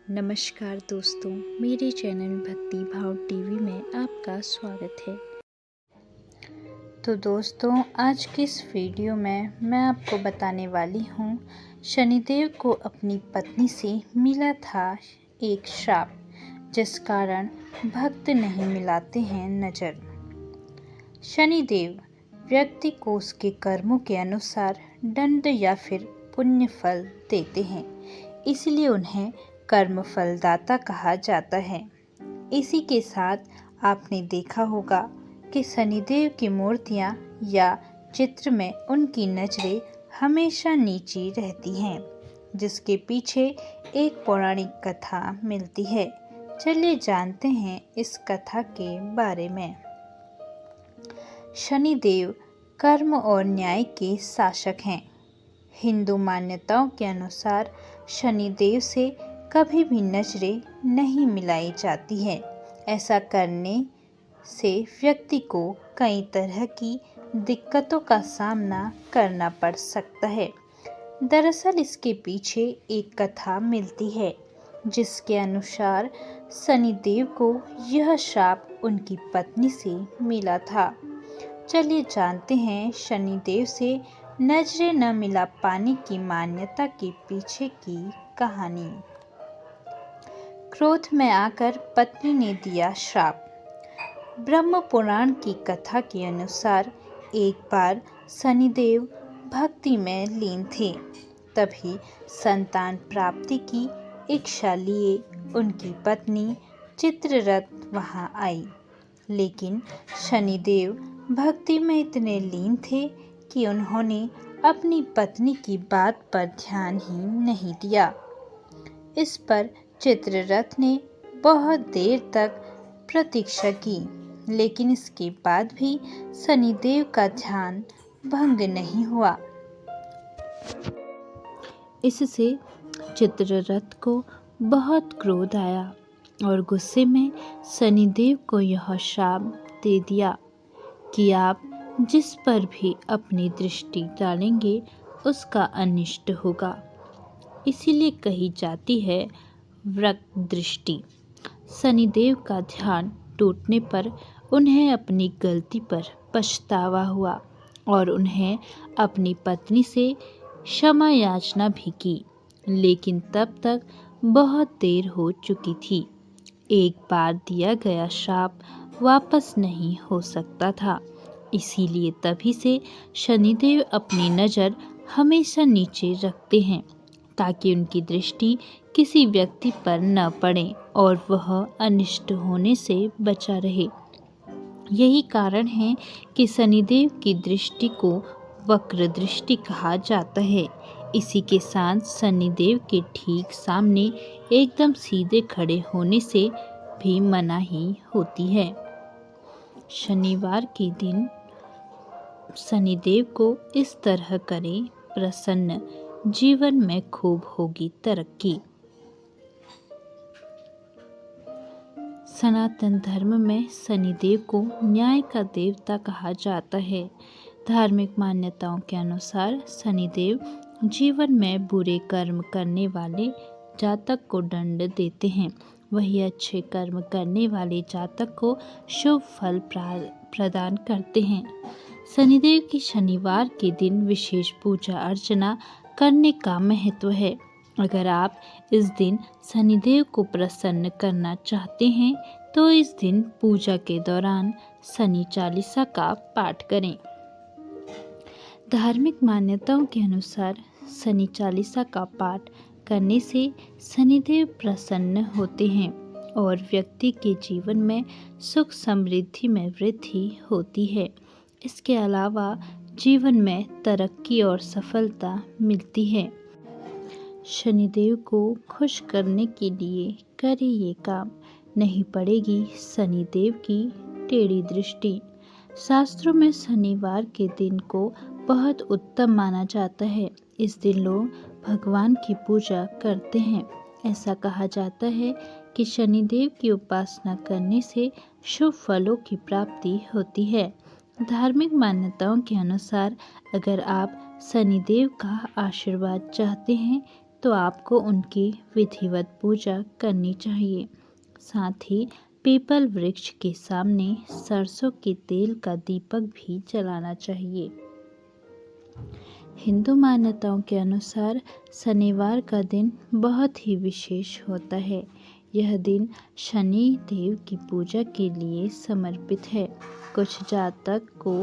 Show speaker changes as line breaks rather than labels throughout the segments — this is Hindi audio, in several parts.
नमस्कार दोस्तों, मेरे चैनल भक्ति भाव टीवी में आपका स्वागत है। तो दोस्तों, आज की इस वीडियो में मैं आपको बताने वाली हूँ, शनिदेव को अपनी पत्नी से मिला था एक श्राप, जिस कारण भक्त नहीं मिलाते हैं नज़र। शनिदेव व्यक्ति को उसके कर्मों के अनुसार दंड या फिर पुण्य फल देते हैं, इसलिए उन्हें कर्म फलदाता कहा जाता है। इसी के साथ आपने देखा होगा कि शनिदेव की मूर्तियाँ या चित्र में उनकी नज़रें हमेशा नीची रहती हैं, जिसके पीछे एक पौराणिक कथा मिलती है। चलिए जानते हैं इस कथा के बारे में। शनिदेव कर्म और न्याय के शासक हैं। हिंदू मान्यताओं के अनुसार शनिदेव से कभी भी नजरें नहीं मिलाई जाती है। ऐसा करने से व्यक्ति को कई तरह की दिक्कतों का सामना करना पड़ सकता है। दरअसल इसके पीछे एक कथा मिलती है, जिसके अनुसार शनिदेव को यह श्राप उनकी पत्नी से मिला था। चलिए जानते हैं शनिदेव से नजरें न मिला पाने की मान्यता के पीछे की कहानी। क्रोध में आकर पत्नी ने दिया श्राप। ब्रह्म पुराण की कथा के अनुसार एक बार शनिदेव भक्ति में लीन थे। तभी संतान प्राप्ति की इच्छा लिए उनकी पत्नी चित्ररथ वहां आई, लेकिन शनिदेव भक्ति में इतने लीन थे कि उन्होंने अपनी पत्नी की बात पर ध्यान ही नहीं दिया। इस पर चित्ररथ ने बहुत देर तक प्रतीक्षा की, लेकिन इसके बाद भी शनिदेव का ध्यान भंग नहीं हुआ। इससे चित्ररथ को बहुत क्रोध आया और गुस्से में शनिदेव को यह श्राप दे दिया कि आप जिस पर भी अपनी दृष्टि डालेंगे उसका अनिष्ट होगा। इसीलिए कही जाती है वृक दृष्टि। शनिदेव का ध्यान टूटने पर उन्हें अपनी गलती पर पछतावा हुआ और उन्हें अपनी पत्नी से क्षमा याचना भी की, लेकिन तब तक बहुत देर हो चुकी थी। एक बार दिया गया श्राप वापस नहीं हो सकता था। इसीलिए तभी से शनिदेव अपनी नज़र हमेशा नीचे रखते हैं, ताकि उनकी दृष्टि किसी व्यक्ति पर न पड़े और वह अनिष्ट होने से बचा रहे। यही कारण है कि शनिदेव की दृष्टि को वक्र दृष्टि कहा जाता है। इसी के साथ शनिदेव के ठीक सामने एकदम सीधे खड़े होने से भी मनाही होती है। शनिवार के दिन शनिदेव को इस तरह करें प्रसन्न, जीवन में खूब होगी तरक्की। सनातन धर्म में शनिदेव को न्याय का देवता कहा जाता है। धार्मिक मान्यताओं के अनुसार शनिदेव जीवन में बुरे कर्म करने वाले जातक को दंड देते हैं, वही अच्छे कर्म करने वाले जातक को शुभ फल प्रदान करते हैं। शनिदेव की शनिवार के दिन विशेष पूजा अर्चना करने का महत्व है। अगर आप इस दिन शनिदेव को प्रसन्न करना चाहते हैं तो इस दिन पूजा के दौरान शनि चालीसा का पाठ करें। धार्मिक मान्यताओं के अनुसार शनि चालीसा का पाठ करने से शनिदेव प्रसन्न होते हैं और व्यक्ति के जीवन में सुख समृद्धि में वृद्धि होती है। इसके अलावा जीवन में तरक्की और सफलता मिलती है। शनिदेव को खुश करने के लिए करें ये काम, नहीं पड़ेगी शनिदेव की टेढ़ी दृष्टि। शास्त्रों में शनिवार के दिन को बहुत उत्तम माना जाता है। इस दिन लोग भगवान की पूजा करते हैं। ऐसा कहा जाता है कि शनिदेव की उपासना करने से शुभ फलों की प्राप्ति होती है। धार्मिक मान्यताओं के अनुसार अगर आप शनिदेव का आशीर्वाद चाहते हैं तो आपको उनकी विधिवत पूजा करनी चाहिए। साथ ही पीपल वृक्ष के सामने सरसों के तेल का दीपक भी जलाना चाहिए। हिंदू मान्यताओं के अनुसार शनिवार का दिन बहुत ही विशेष होता है। यह दिन शनि देव की पूजा के लिए समर्पित है। कुछ जातक को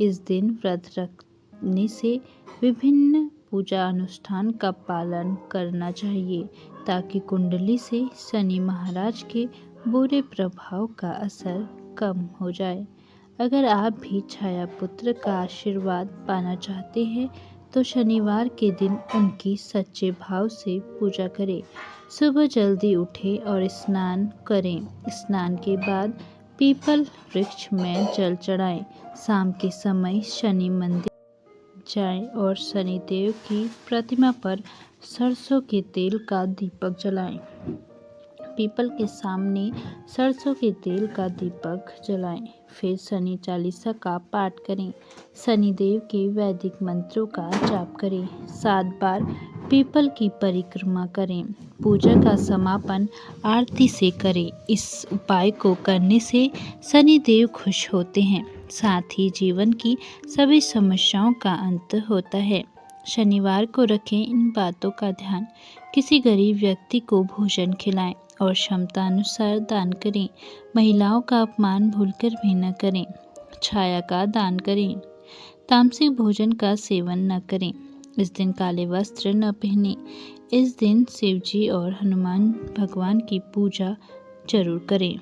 इस दिन व्रत रखने से विभिन्न पूजा अनुष्ठान का पालन करना चाहिए ताकि कुंडली से शनि महाराज के बुरे प्रभाव का असर कम हो जाए। अगर आप भी छाया पुत्र का आशीर्वाद पाना चाहते हैं तो शनिवार के दिन उनकी सच्चे भाव से पूजा करें। सुबह जल्दी उठें और स्नान करें। स्नान के बाद पीपल वृक्ष में जल चढ़ाएं। शाम के समय शनि मंदिर जाएं और शनिदेव की प्रतिमा पर सरसों के तेल का दीपक जलाएं। पीपल के सामने सरसों के तेल का दीपक जलाएं। फिर शनि चालीसा का पाठ करें। शनिदेव के वैदिक मंत्रों का जाप करें। 7 बार पीपल की परिक्रमा करें। पूजा का समापन आरती से करें। इस उपाय को करने से शनिदेव खुश होते हैं। साथ ही जीवन की सभी समस्याओं का अंत होता है। शनिवार को रखें इन बातों का ध्यान। किसी गरीब व्यक्ति को भोजन खिलाएं और क्षमता अनुसार दान करें। महिलाओं का अपमान भूलकर भी न करें। छाया का दान करें। तामसिक भोजन का सेवन न करें। इस दिन काले वस्त्र न पहनें। इस दिन शिवजी और हनुमान भगवान की पूजा जरूर करें।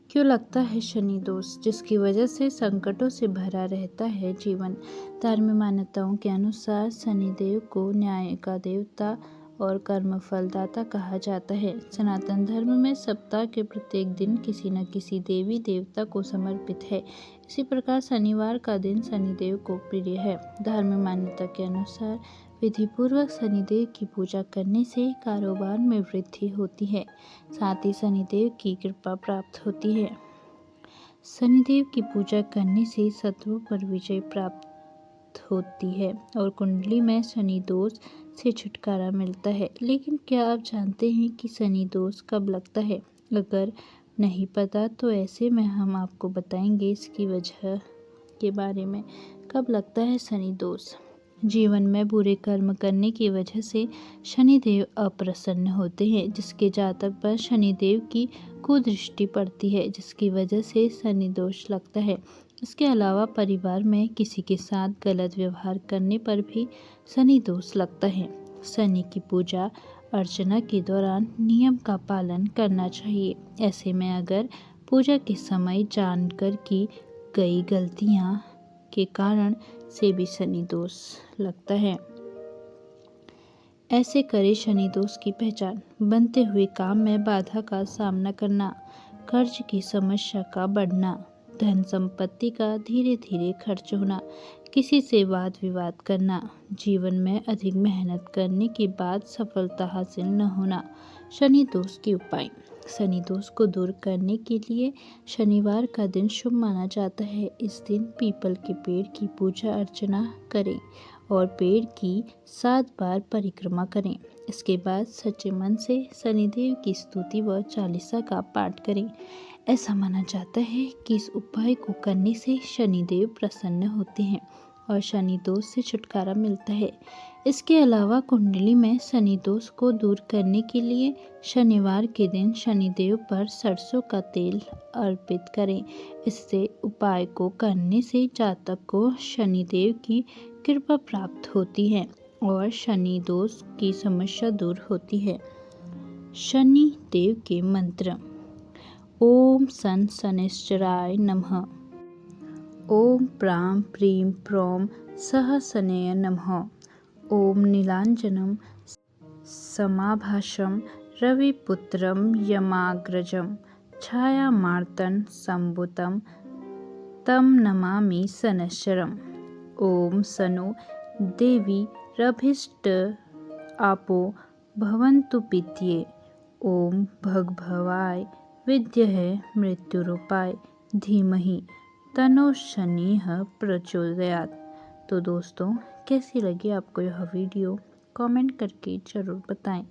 क्यों लगता है शनि दोष, जिसकी वजह से संकटों से भरा रहता है जीवन। धार्मिक मान्यताओं के अनुसार शनिदेव को न्याय का देवता और कर्म फलदाता कहा जाता है। सनातन धर्म में सप्ताह के प्रत्येक दिन किसी न किसी देवी देवता को समर्पित है। इसी प्रकार शनिवार का दिन शनिदेव को प्रिय है। धार्मिक मान्यता के अनुसार विधिपूर्वक शनिदेव की पूजा करने से कारोबार में वृद्धि होती है। साथ ही शनिदेव की कृपा प्राप्त होती है। शनिदेव की पूजा करने से शत्रुओं पर विजय प्राप्त होती है और कुंडली में शनि दोष से छुटकारा मिलता है। लेकिन क्या आप जानते हैं कि शनि दोष कब लगता है? अगर नहीं पता तो ऐसे में हम आपको बताएंगे इसकी वजह के बारे में। कब लगता है शनि दोष? जीवन में बुरे कर्म करने की वजह से शनिदेव अप्रसन्न होते हैं, जिसके जातक पर शनिदेव की कुदृष्टि पड़ती है, जिसकी वजह से शनि दोष लगता है। इसके अलावा परिवार में किसी के साथ गलत व्यवहार करने पर भी शनि दोष लगता है। शनि की पूजा अर्चना के दौरान नियम का पालन करना चाहिए। ऐसे में अगर पूजा के समय जानकर की गई गलतियां के कारण से भी शनि दोष लगता है। ऐसे करे शनि दोष की पहचान। बनते हुए काम में बाधा का सामना करना, कर्ज की समस्या का बढ़ना, धन संपत्ति का धीरे धीरे खर्च होना, किसी से वाद विवाद करना, जीवन में अधिक मेहनत करने के बाद सफलता हासिल न होना। शनि दोष के उपाय। शनि दोष को दूर करने के लिए शनिवार का दिन शुभ माना जाता है। इस दिन पीपल के पेड़ की पूजा अर्चना करें और पेड़ की 7 बार परिक्रमा करें। इसके बाद सच्चे मन से शनिदेव की स्तुति व चालीसा का पाठ करें। ऐसा माना जाता है कि इस उपाय को करने से शनिदेव प्रसन्न होते हैं और शनि दोष से छुटकारा मिलता है। इसके अलावा कुंडली में शनि दोष को दूर करने के लिए शनिवार के दिन शनिदेव पर सरसों का तेल अर्पित करें। इससे उपाय को करने से जातक को शनिदेव की कृपा प्राप्त होती है और शनि दोष की समस्या दूर होती है। शनि देव के मंत्र। ओम सन शनैश्चराय नमः। ओम प्रां प्रीं प्रौं सह शनैः नमः। ओम नीलांजनं समाभासं रविपुत्रं यमाग्रजं छायामार्तं संभुतं तं नमामि शनैश्चरम्। ओम सनो देवी रभिष्ट आपो भवन्तु पित्ये। ओम भगभवाय विद्महे मृत्युरूपाय धीमहि तन्नो शनिः प्रचोदयात्। तो दोस्तों, कैसी लगी आपको यह वीडियो, कमेंट करके ज़रूर बताएं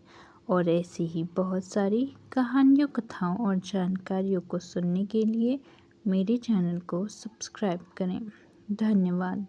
और ऐसी ही बहुत सारी कहानियों, कथाओं और जानकारियों को सुनने के लिए मेरे चैनल को सब्सक्राइब करें। धन्यवाद।